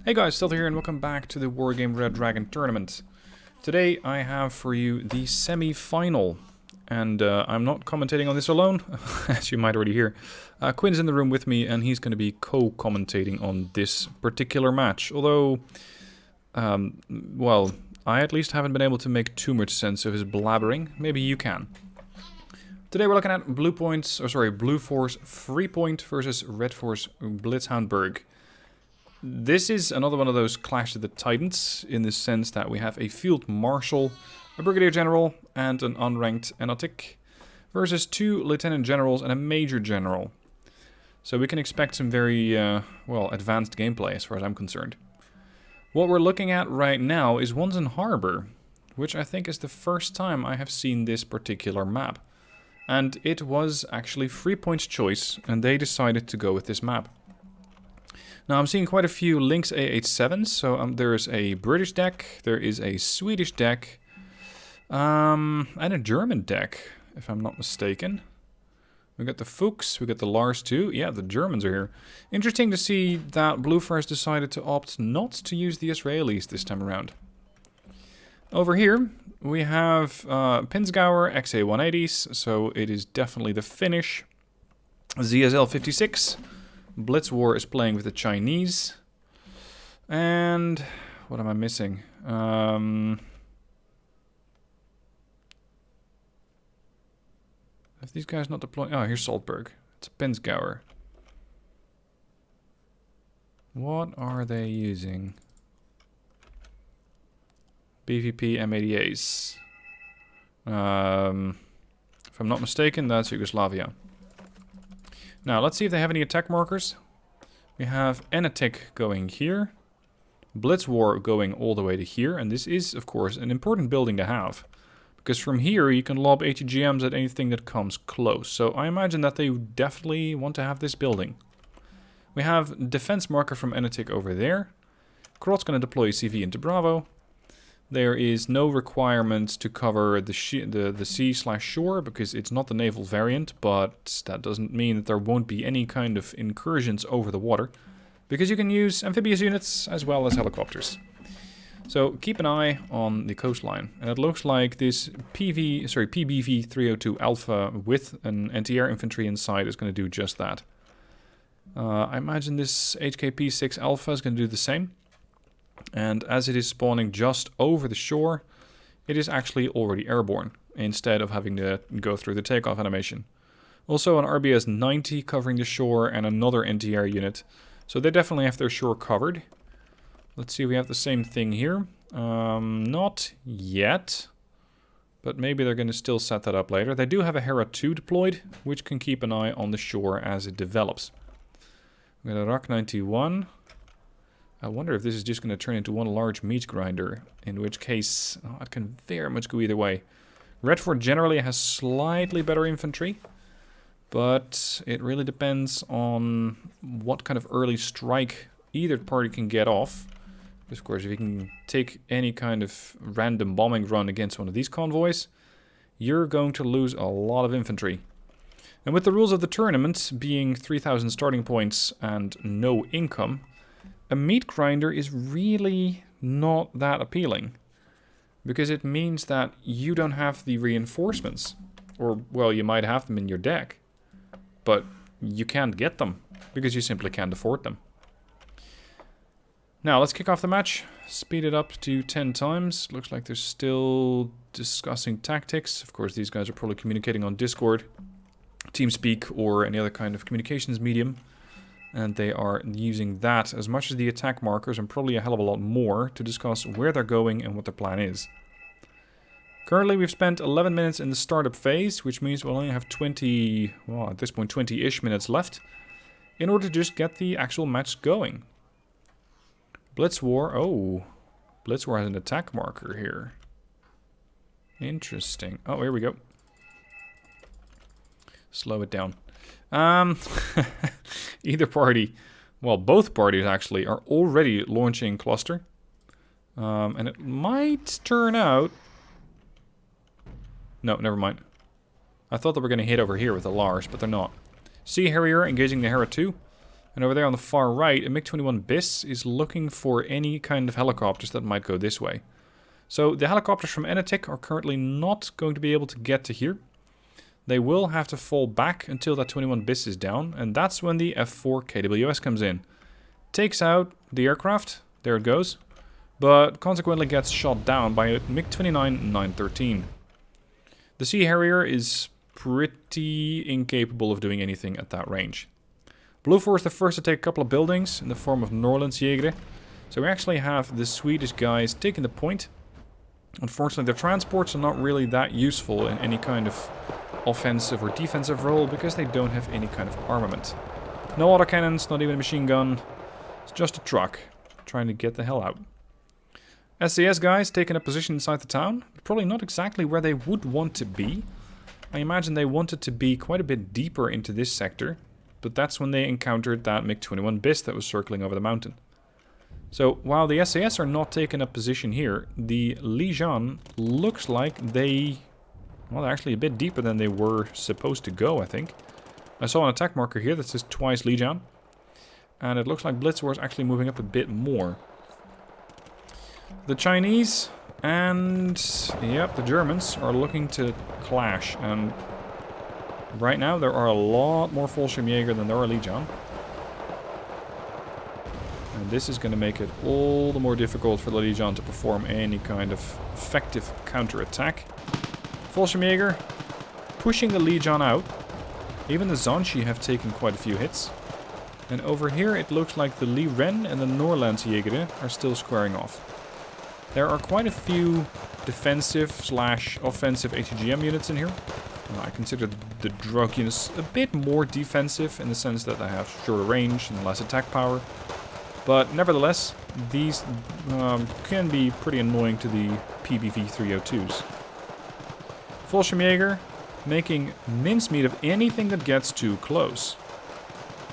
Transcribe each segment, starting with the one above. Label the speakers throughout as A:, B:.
A: Hey guys, still here and welcome back to the Wargame Red Dragon Tournament. Today I have for you the semi-final, and I'm not commentating on this alone, as you might already hear. Quinn's in the room with me and he's going to be co-commentating on this particular match, although, well, I at least haven't been able to make too much sense of his blabbering. Maybe you can. Today we're looking at Blue Force Freepoint versus Red Force BlitzHoundBerg. This is another one of those Clash of the Titans, in the sense that we have a Field Marshal, a Brigadier General, and an unranked Enotic, versus two Lieutenant Generals and a Major General. So we can expect some very, well, advanced gameplay as far as I'm concerned. What we're looking at right now is Wonsan Harbor, which I think is the first time I have seen this particular map. And it was actually Freepoint's choice, and they decided to go with this map. Now I'm seeing quite a few Lynx A87s, so there is a British deck, there is a Swedish deck, and a German deck, if I'm not mistaken. We got the Fuchs, we got the Lars too. Yeah, the Germans are here. Interesting to see that Blue Force decided to opt not to use the Israelis this time around. Over here we have Pinsgauer XA180s, so it is definitely the Finnish. ZSL 56. Blitzwar is playing with the Chinese. And what am I missing? Have these guys not deploying? Oh, here's Saltberg. It's a Pinsgauer. What are they using? BVP M80As. If I'm not mistaken, that's Yugoslavia. Now, let's see if they have any attack markers. We have Enotic going here. Blitzwar going all the way to here. And this is, of course, an important building to have. Because from here, you can lob ATGMs at anything that comes close. So I imagine that they definitely want to have this building. We have defense marker from Enotic over there. Krot's going to deploy CV into Bravo. There is no requirement to cover the sea/shore because it's not the naval variant, but that doesn't mean that there won't be any kind of incursions over the water, because you can use amphibious units as well as helicopters. So keep an eye on the coastline, and it looks like this PBV 302 Alpha with an anti-air infantry inside is going to do just that. I imagine this HKP 6 Alpha is going to do the same. And as it is spawning just over the shore, it is actually already airborne, instead of having to go through the takeoff animation. Also an RBS 90 covering the shore and another anti-air unit. So they definitely have their shore covered. Let's see if we have the same thing here. Not yet. But maybe they're going to still set that up later. They do have a Hera 2 deployed, which can keep an eye on the shore as it develops. We got a Rak 91. I wonder if this is just going to turn into one large meatgrinder, in which case it can very much go either way. Red Fort generally has slightly better infantry, but it really depends on what kind of early strike either party can get off. Because, of course, if you can take any kind of random bombing run against one of these convoys, you're going to lose a lot of infantry. And with the rules of the tournament being 3,000 starting points and no income, a meat grinder is really not that appealing, because it means that you don't have the reinforcements, or, well, you might have them in your deck, but you can't get them, because you simply can't afford them. Now, let's kick off the match, speed it up to 10 times, looks like they're still discussing tactics. Of course, these guys are probably communicating on Discord, TeamSpeak, or any other kind of communications medium. And they are using that as much as the attack markers, and probably a hell of a lot more, to discuss where they're going and what their plan is. Currently we've spent 11 minutes in the startup phase, which means we'll only have 20, well, at this point 20-ish minutes left, in order to just get the actual match going. Blitzwar, oh, Blitzwar has an attack marker here. Interesting. Oh, here we go. Slow it down. Either party, well, both parties actually are already launching cluster, and it might turn out, no, never mind. I thought they were going to hit over here with the Lars, but they're not. Sea Harrier engaging the Hera 2, And over there on the far right, a MiG-21 BIS is looking for any kind of helicopters that might go this way. So the helicopters from Enetic are currently not going to be able to get to here. They will have to fall back until that 21 BIS is down, and that's when the F4 KWS comes in. Takes out the aircraft, there it goes, but consequently gets shot down by a MiG-29 913. The Sea Harrier is pretty incapable of doing anything at that range. Blue 4 is the first to take a couple of buildings in the form of Norrlandsjägare. So we actually have the Swedish guys taking the point. Unfortunately, their transports are not really that useful in any kind of offensive or defensive role because they don't have any kind of armament. No autocannons, not even a machine gun. It's just a truck trying to get the hell out. SAS guys taking a position inside the town. Probably not exactly where they would want to be. I imagine they wanted to be quite a bit deeper into this sector. But that's when they encountered that MiG-21 BIS that was circling over the mountain. So while the SAS are not taking up position here, the Zeeshan looks like they... well, they're actually a bit deeper than they were supposed to go, I think. I saw an attack marker here that says twice Zeeshan. And it looks like BlitzHoundBerg is actually moving up a bit more. The Chinese and, yep, the Germans are looking to clash. And right now there are a lot more Fallschirmjäger than there are Zeeshan. And this is going to make it all the more difficult for the Zeeshan to perform any kind of effective counter-attack. Fallschirmjäger pushing the Zeeshan out. Even the Zanshi have taken quite a few hits. And over here it looks like the Lee Ren and the Norrlandsjägare are still squaring off. There are quite a few defensive/offensive ATGM units in here. I consider the drug units a bit more defensive in the sense that they have shorter range and less attack power. But nevertheless, these can be pretty annoying to the PBV 302s. Fallschirmjäger making mincemeat of anything that gets too close.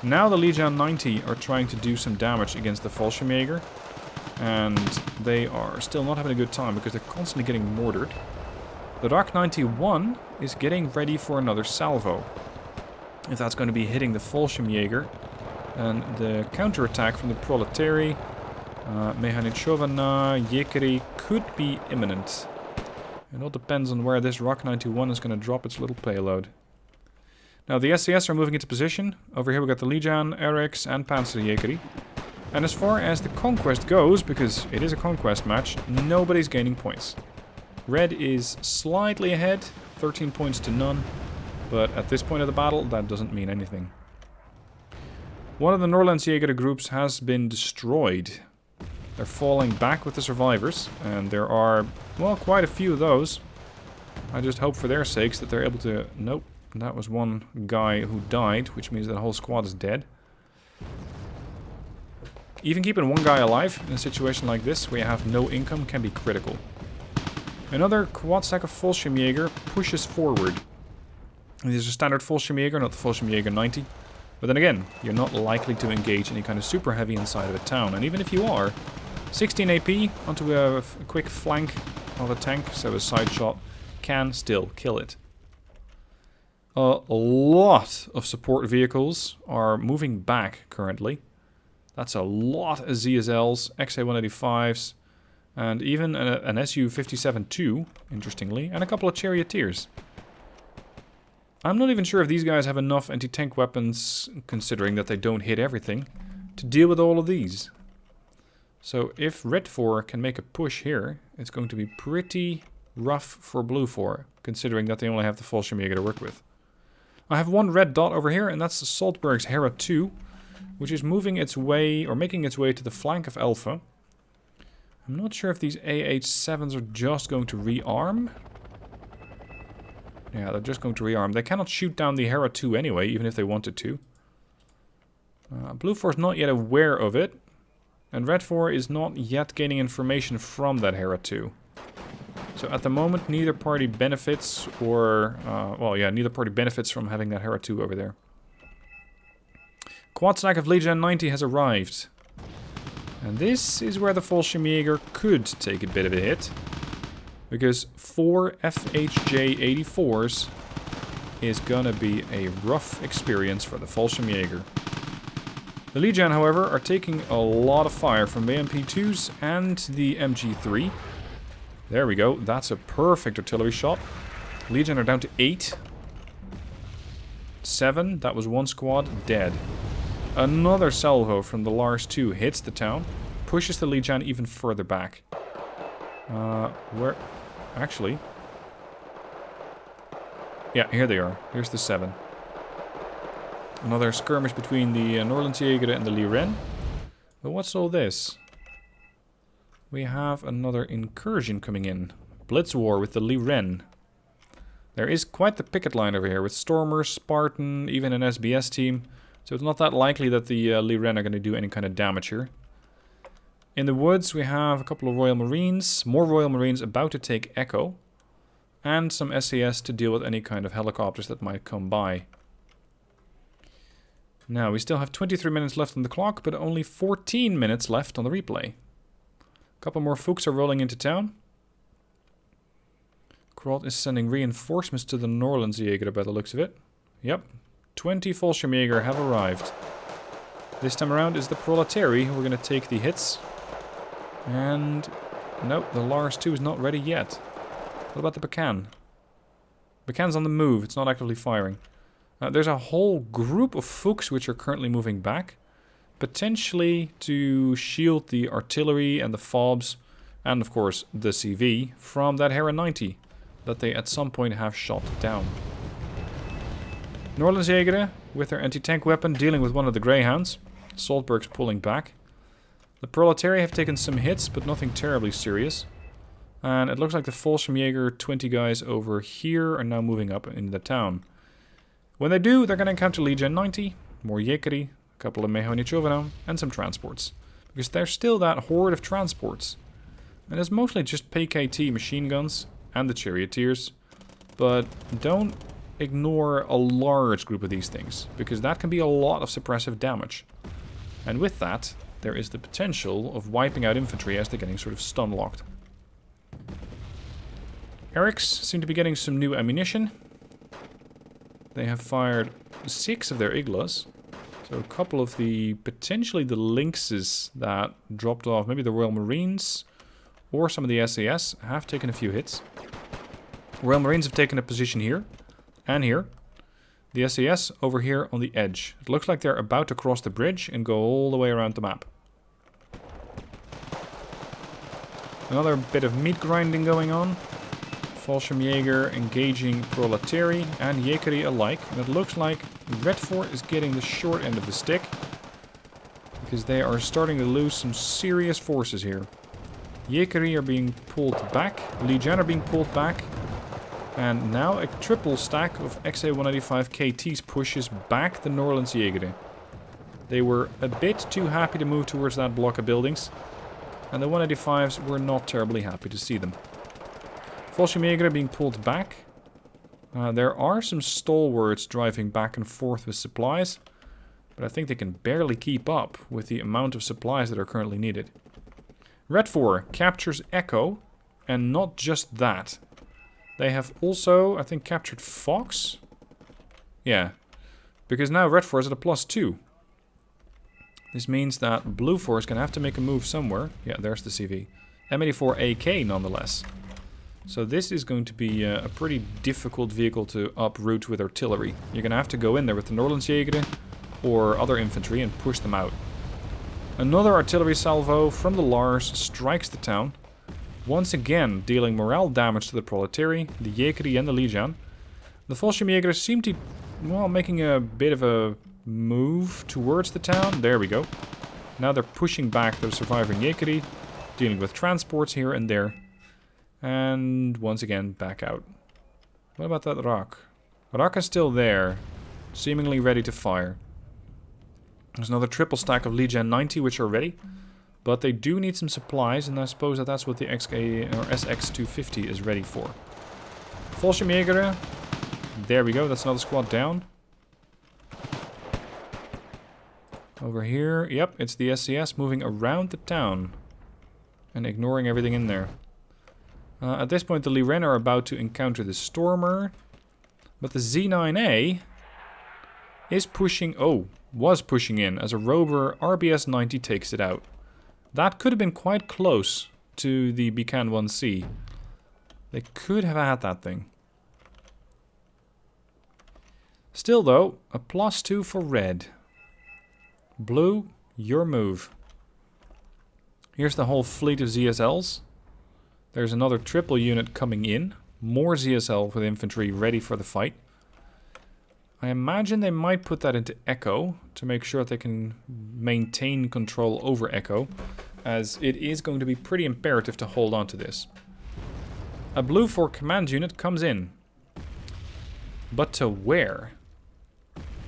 A: Now the Zeeshan 90 are trying to do some damage against the Fallschirmjäger. And they are still not having a good time because they're constantly getting mortared. The Rak 91 is getting ready for another salvo. If that's going to be hitting the Fallschirmjäger, and the counterattack from the Proletari, Mehanichovana, Yekeri could be imminent. It all depends on where this Rak 91 is going to drop its little payload. Now the SAS are moving into position. Over here we got the Zeeshan, Eriks and Panzer Yekeri. And as far as the conquest goes, because it is a conquest match, nobody's gaining points. Red is slightly ahead, 13 points to none. But at this point of the battle, that doesn't mean anything. One of the Norrlandsjägare groups has been destroyed. They're falling back with the survivors, and there are, well, quite a few of those. I just hope for their sakes that they're able to... Nope, that was one guy who died, which means that the whole squad is dead. Even keeping one guy alive in a situation like this, where you have no income, can be critical. Another quad stack of Fallschirmjäger pushes forward. This is a standard Fallschirmjäger, not the Fallschirmjäger 90. But then again, you're not likely to engage any kind of super heavy inside of a town. And even if you are, 16 AP onto a quick flank of a tank, so a side shot, can still kill it. A lot of support vehicles are moving back currently. That's a lot of ZSLs, XA-185s, and even an Su-57-2, interestingly, and a couple of charioteers. I'm not even sure if these guys have enough anti-tank weapons, considering that they don't hit everything, to deal with all of these. So if Red 4 can make a push here, it's going to be pretty rough for Blue 4, considering that they only have the Fallschirmjäger to work with. I have one red dot over here, and that's Saltberg's Hera 2, which is moving its way, or making its way to the flank of Alpha. I'm not sure if these AH-7s are just going to rearm. Yeah, they're just going to rearm. They cannot shoot down the Hera 2 anyway, even if they wanted to. Blue 4 is not yet aware of it. And Red 4 is not yet gaining information from that Hera 2. So at the moment, neither party benefits, or... well, yeah, neither party benefits from having that Hera 2 over there. Quad stack of Zeeshan 90 has arrived. And this is where the Fallschirmjäger could take a bit of a hit. Because 4 FHJ-84s is gonna be a rough experience for the Fallschirmjäger. The Legion, however, are taking a lot of fire from the MP2s and the MG3. There we go. That's a perfect artillery shot. Legion are down to 8. 7. That was one squad. Dead. Another salvo from the Lars 2 hits the town. Pushes the Legion even further back. Where... Actually... Yeah, here they are. Here's the 7. Another skirmish between the Norlandsjäger and the Liren. But what's all this? We have another incursion coming in. Blitz war with the Liren. There is quite the picket line over here with Stormers, Spartan, even an SBS team. So it's not that likely that the Liren are going to do any kind of damage here. In the woods we have a couple of Royal Marines. More Royal Marines about to take Echo. And some SAS to deal with any kind of helicopters that might come by. Now, we still have 23 minutes left on the clock, but only 14 minutes left on the replay. A couple more Fuchs are rolling into town. Krot is sending reinforcements to the Norlandsjäger by the looks of it. Yep, 20 Fallschirmjäger have arrived. This time around is the Proletary who are going to take the hits. And... nope, the Lars 2 is not ready yet. What about the Bacan? Bacan's on the move, it's not actively firing. There's a whole group of Fuchs which are currently moving back. Potentially to shield the artillery and the FOBs, and of course the CV, from that Hera 90 that they at some point have shot down. Norlandsjäger, with their anti-tank weapon, dealing with one of the Greyhounds. Saltberg's pulling back. The Proletary have taken some hits, but nothing terribly serious. And it looks like the Fallschirmjäger 20 guys over here are now moving up in the town. When they do, they're going to encounter Legion 90, more Jekeri, a couple of Mehonichovenau, and some transports. Because there's still that horde of transports. And it's mostly just PKT machine guns and the charioteers. But don't ignore a large group of these things, because that can be a lot of suppressive damage. And with that, there is the potential of wiping out infantry as they're getting sort of stun-locked. Erics seem to be getting some new ammunition. They have fired 6 of their Iglas. So a couple of the, potentially the Lynxes that dropped off, maybe the Royal Marines or some of the SAS have taken a few hits. Royal Marines have taken a position here and here. The SAS over here on the edge. It looks like they're about to cross the bridge and go all the way around the map. Another bit of meat grinding going on. Fallschirmjäger engaging Proletary and Jekeri alike. And it looks like Red 4 is getting the short end of the stick. Because they are starting to lose some serious forces here. Jekeri are being pulled back. Legion are being pulled back. And now a triple stack of XA-185 KTs pushes back the Norlandsjäger. They were a bit too happy to move towards that block of buildings. And the 185s were not terribly happy to see them. Fallschirmjäger being pulled back. There are some stalwarts driving back and forth with supplies. But I think they can barely keep up with the amount of supplies that are currently needed. Red 4 captures Echo. And not just that. They have also, I think, captured Fox. Yeah. Because now Red 4 is at a +2. This means that Blue 4 is going to have to make a move somewhere. Yeah, there's the CV. M84 AK nonetheless. So this is going to be a pretty difficult vehicle to uproot with artillery. You're going to have to go in there with the Norlandsjäger or other infantry and push them out. Another artillery salvo from the Lars strikes the town. Once again dealing morale damage to the Proletary, the Jekeri and the Legion. The Fallschirmjäger seem to, well, making a bit of a move towards the town. There we go. Now they're pushing back the surviving Jekeri, dealing with transports here and there. And once again, back out. What about that Rak? Rak is still there, seemingly ready to fire. There's another triple stack of Legion 90 which are ready. But they do need some supplies, and I suppose that that's what the XK or SX250 is ready for. Fallschirmjäger. There we go, that's another squad down. Over here, yep, it's the SCS moving around the town. And ignoring everything in there. At this point, the Liren are about to encounter the Stormer. But the Z9A is pushing... Oh, was pushing in as a rover RBS 90 takes it out. That could have been quite close to the Becan 1C. They could have had that thing. Still though, a +2 for red. Blue, your move. Here's the whole fleet of ZSLs. There's another triple unit coming in. More ZSL with infantry ready for the fight. I imagine they might put that into Echo to make sure that they can maintain control over Echo, as it is going to be pretty imperative to hold on to this. A blue 4 command unit comes in. But to where?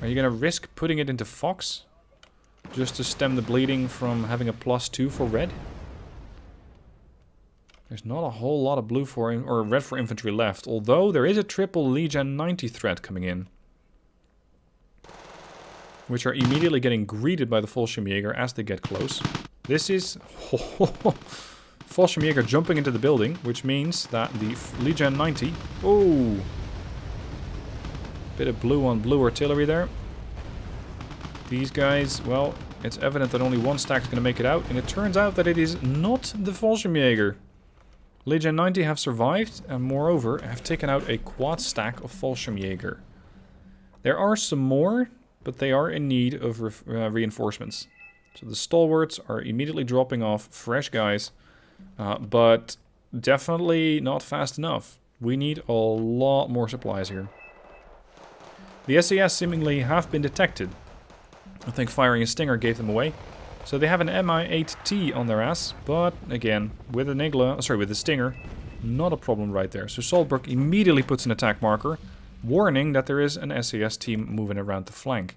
A: Are you going to risk putting it into Fox? Just to stem the bleeding from having a +2 for red? There's not a whole lot of blue for or red for infantry left, although there is a triple Legion 90 threat coming in, which are immediately getting greeted by the Fallschirmjäger as they get close. This is Fallschirmjäger jumping into the building, which means that the Legion 90... Oh! Bit of blue on blue artillery there. These guys, well, it's evident that only one stack is going to make it out, and it turns out that it is not the Fallschirmjäger. Legion 90 have survived, and moreover, have taken out a quad stack of Fallschirmjäger. There are some more, but they are in need of reinforcements. So the stalwarts are immediately dropping off fresh guys, but definitely not fast enough. We need a lot more supplies here. The SAS seemingly have been detected. I think firing a Stinger gave them away. So they have an Mi-8T on their ass, but again, with the Stinger, not a problem right there. So Solbrook immediately puts an attack marker, warning that there is an SAS team moving around the flank.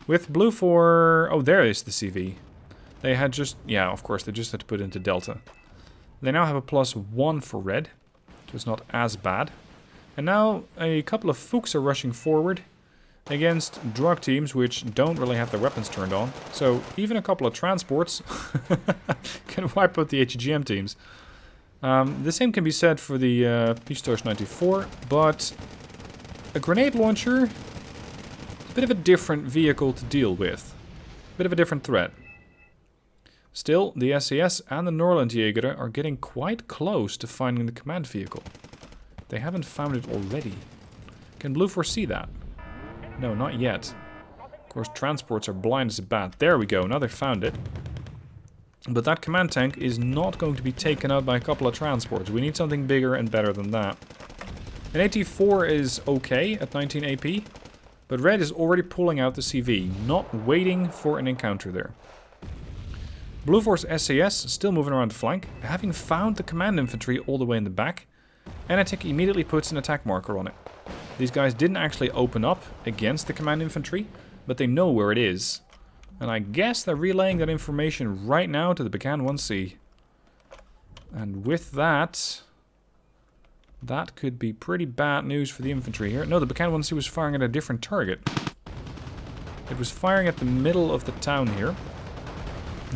A: With blue 4... Oh, there is the CV. They had just... Yeah, of course, they just had to put it into Delta. They now have a +1 for red, so it's not as bad. And now a couple of Fuchs are rushing forward against drug teams which don't really have their weapons turned on. So even a couple of transports can wipe out the HGM teams. The same can be said for the Pistols 94, but a grenade launcher is a bit of a different vehicle to deal with. A bit of a different threat. Still, the SAS and the Norlandjäger are getting quite close to finding the command vehicle. They haven't found it already. Can Blue foresee that? No, not yet. Of course, transports are blind as a bat. There we go, now they found it. But that command tank is not going to be taken out by a couple of transports. We need something bigger and better than that. An AT4 is okay at 19 AP, but Red is already pulling out the CV, not waiting for an encounter there. Blue Force SAS still moving around the flank, having found the command infantry all the way in the back. Anatic immediately puts an attack marker on it. These guys didn't actually open up against the command infantry, but they know where it is. And I guess they're relaying that information right now to the Becan 1C. And with that, that could be pretty bad news for the infantry here. No, the Becan 1C was firing at a different target. It was firing at the middle of the town here,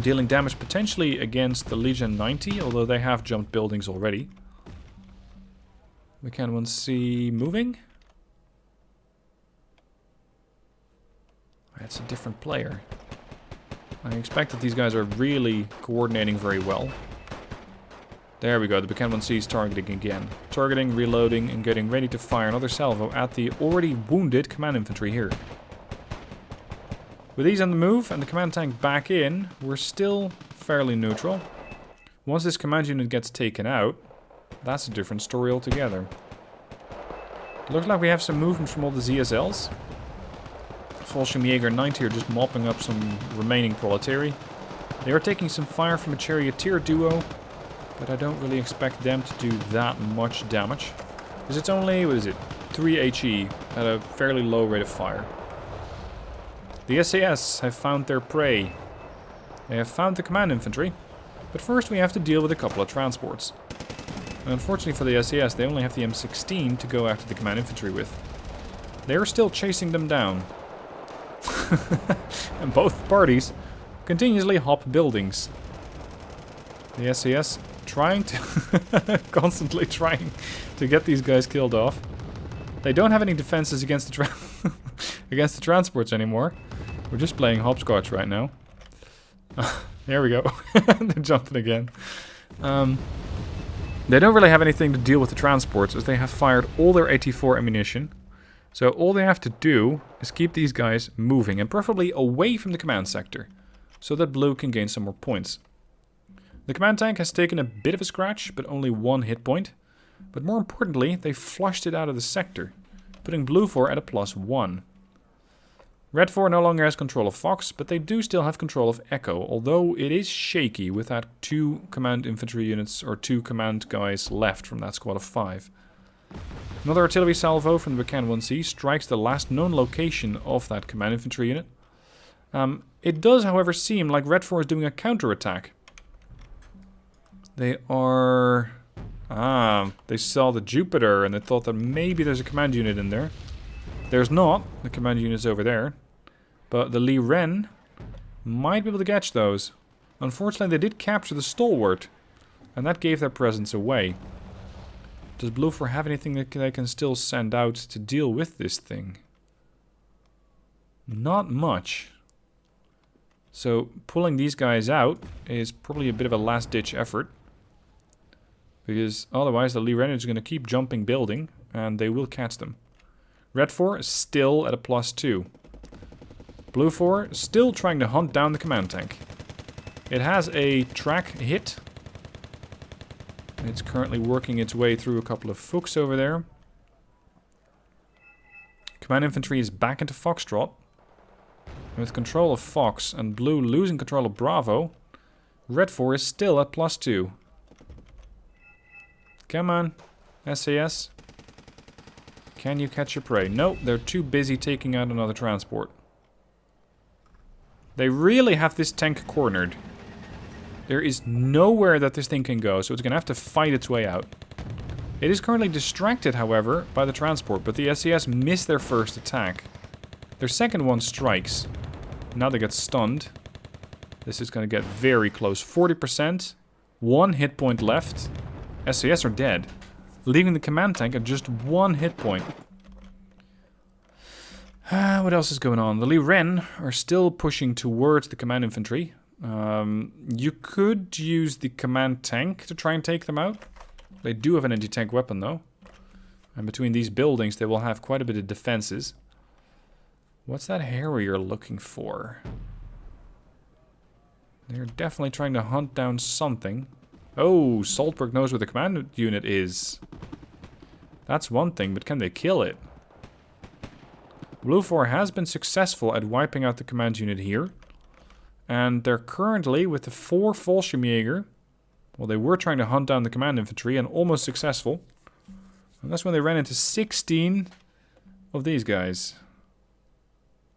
A: dealing damage potentially against the Legion 90, although they have jumped buildings already. Becan 1C moving. That's a different player. I expect that these guys are really coordinating very well. There we go, the Becan 1C is targeting again. Targeting, reloading, and getting ready to fire another salvo at the already wounded command infantry here. With these on the move and the command tank back in, we're still fairly neutral. Once this command unit gets taken out, that's a different story altogether. Looks like we have some movement from all the ZSLs. Fallschirmjäger 90 are just mopping up some remaining proletary. They are taking some fire from a charioteer duo, but I don't really expect them to do that much damage. Because it's only, what is it, 3 HE at a fairly low rate of fire. The SAS have found their prey. They have found the command infantry, but first we have to deal with a couple of transports. And unfortunately for the SAS, they only have the M16 to go after the command infantry with. They are still chasing them down. And both parties continuously hop buildings. The SAS trying to constantly trying to get these guys killed off. They don't have any defenses against the against the transports anymore. We're just playing hopscotch right now. There we go. They're jumping again. They don't really have anything to deal with the transports as they have fired all their 84 ammunition. So all they have to do is keep these guys moving and preferably away from the command sector so that blue can gain some more points. The command tank has taken a bit of a scratch, but only 1 hit point. But more importantly, they flushed it out of the sector, putting blue 4 at a +1. Red 4 no longer has control of Fox, but they do still have control of Echo, although it is shaky with that 2 command infantry units or 2 command guys left from that squad of 5. Another artillery salvo from the Buchanan 1C strikes the last known location of that command infantry unit. It does, however, seem like Red 4 is doing a counterattack. They are... they saw the Jupiter and they thought that maybe there's a command unit in there. There's not. The command unit's over there. But the Lee Ren might be able to catch those. Unfortunately, they did capture the Stalwart. And that gave their presence away. Does Blue 4 have anything that they can still send out to deal with this thing? Not much. So pulling these guys out is probably a bit of a last-ditch effort. Because otherwise the Lee Ren is going to keep jumping building and they will catch them. Red 4 is still at a +2. Blue 4 is still trying to hunt down the command tank. It has a track hit. It's currently working its way through a couple of Fuchs over there. Command infantry is back into Foxtrot. And with control of Fox and Blue losing control of Bravo, Red 4 is still at +2. Come on, SAS. Can you catch your prey? No, they're too busy taking out another transport. They really have this tank cornered. There is nowhere that this thing can go, so it's going to have to fight its way out. It is currently distracted, however, by the transport, but the SAS missed their first attack. Their second one strikes. Now they get stunned. This is going to get very close. 40%. 1 hit point left. SAS are dead, leaving the command tank at just 1 hit point. What else is going on? The Lee Ren are still pushing towards the command infantry. You could use the command tank to try and take them out. They do have an anti-tank weapon though. And between these buildings they will have quite a bit of defenses. What's that Harrier looking for? They're definitely trying to hunt down something. Oh, Saltberg knows where the command unit is. That's one thing, but can they kill it? Blue 4 has been successful at wiping out the command unit here. And they're currently with the 4 Fallschirmjäger. Well, they were trying to hunt down the command infantry and almost successful. And that's when they ran into 16 of these guys.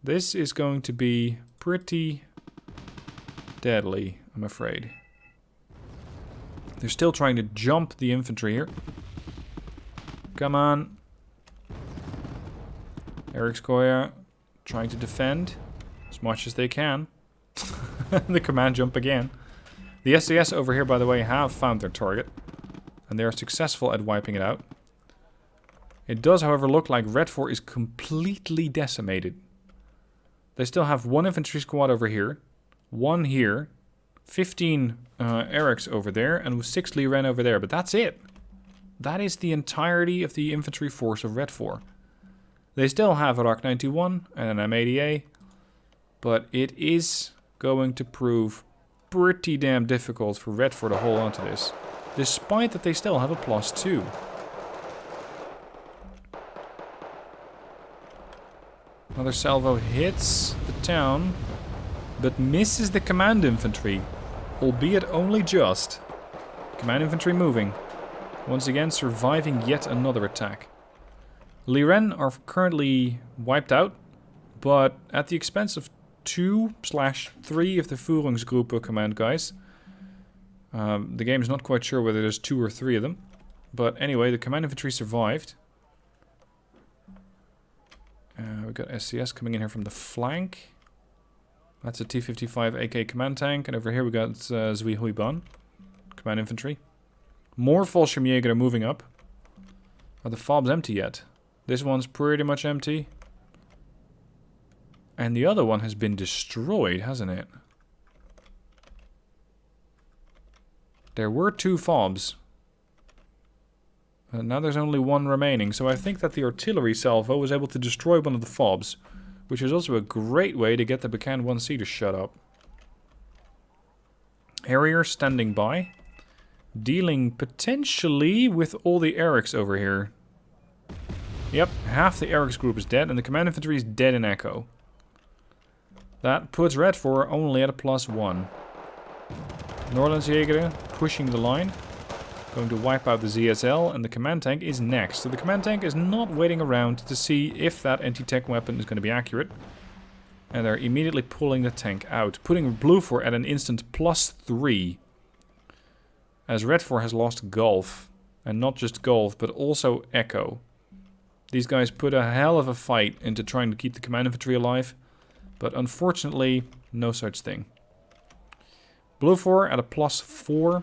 A: This is going to be pretty deadly, I'm afraid. They're still trying to jump the infantry here. Come on. Erikskoya trying to defend as much as they can. The command jump again. The SAS over here, by the way, have found their target. And they are successful at wiping it out. It does, however, look like Red 4 is completely decimated. They still have 1 infantry squad over here. 1 here. 15 Eriks over there, and 6 Lee Ren over there, but that's it. That is the entirety of the infantry force of Red 4. They still have a RAK 91 and an M80A, but it is going to prove pretty damn difficult for Red 4 to hold on to this, despite that they still have a +2. Another salvo hits the town, but misses the command infantry. Albeit only just. Command infantry moving. Once again surviving yet another attack. Lee Ren are currently wiped out, but at the expense of 2/3 of the Führungsgruppe command guys. The game is not quite sure whether there's 2 or 3 of them. But anyway, the command infantry survived. We've got SCS coming in here from the flank. That's a T-55 AK command tank, and over here we got Zwi Huiban, command infantry. More Fallschirmjäger are moving up. Are the fobs empty yet? This one's pretty much empty. And the other one has been destroyed, hasn't it? There were 2 fobs. Now there's only 1 remaining, so I think that the artillery salvo was able to destroy one of the fobs, which is also a great way to get the Bacan 1C to shut up. Harrier standing by, dealing potentially with all the Erics over here. Yep, half the Erics group is dead, and the command infantry is dead in Echo. That puts Red 4 only at a +1. Norlandsjäger pushing the line. Going to wipe out the ZSL, and the command tank is next. So the command tank is not waiting around to see if that anti-tech weapon is going to be accurate. And they're immediately pulling the tank out, putting Blue 4 at an instant +3. As Red 4 has lost Golf. And not just Golf, but also Echo. These guys put a hell of a fight into trying to keep the command infantry alive. But unfortunately, no such thing. Blue 4 at a +4.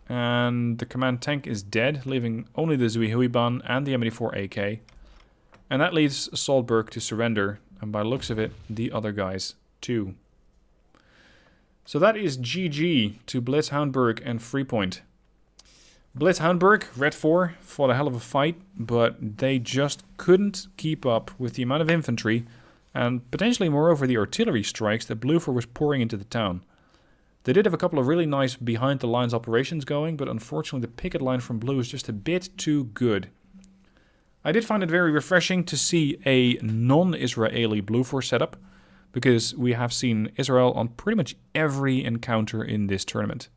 A: And the command tank is dead, leaving only the Zuihuiban and the M84 AK. And that leaves Saltberg to surrender, and by the looks of it, the other guys too. So that is GG to BlitzHoundBerg and Freepoint. BlitzHoundBerg, Red 4, fought a hell of a fight, but they just couldn't keep up with the amount of infantry, and potentially moreover the artillery strikes that Blue 4 was pouring into the town. They did have a couple of really nice behind-the-lines operations going, but unfortunately the picket line from Blue is just a bit too good. I did find it very refreshing to see a non-Israeli Blue 4 setup, because we have seen Israel on pretty much every encounter in this tournament.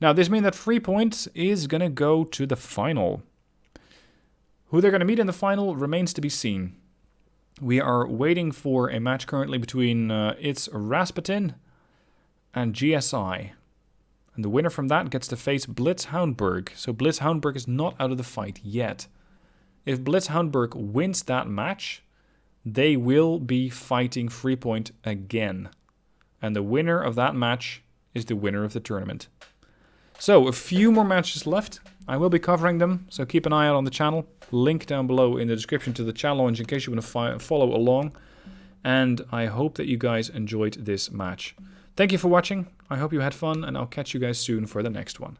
A: Now, this means that Freepoint is going to go to the final. Who they're going to meet in the final remains to be seen. We are waiting for a match currently between it's Rasputin and GSI. And the winner from that gets to face BlitzHoundBerg. So BlitzHoundBerg is not out of the fight yet. If BlitzHoundBerg wins that match, they will be fighting Freepoint again. And the winner of that match is the winner of the tournament. So, a few more matches left. I will be covering them, so keep an eye out on the channel. Link down below in the description to the challenge in case you want to follow along. And I hope that you guys enjoyed this match. Thank you for watching, I hope you had fun, and I'll catch you guys soon for the next one.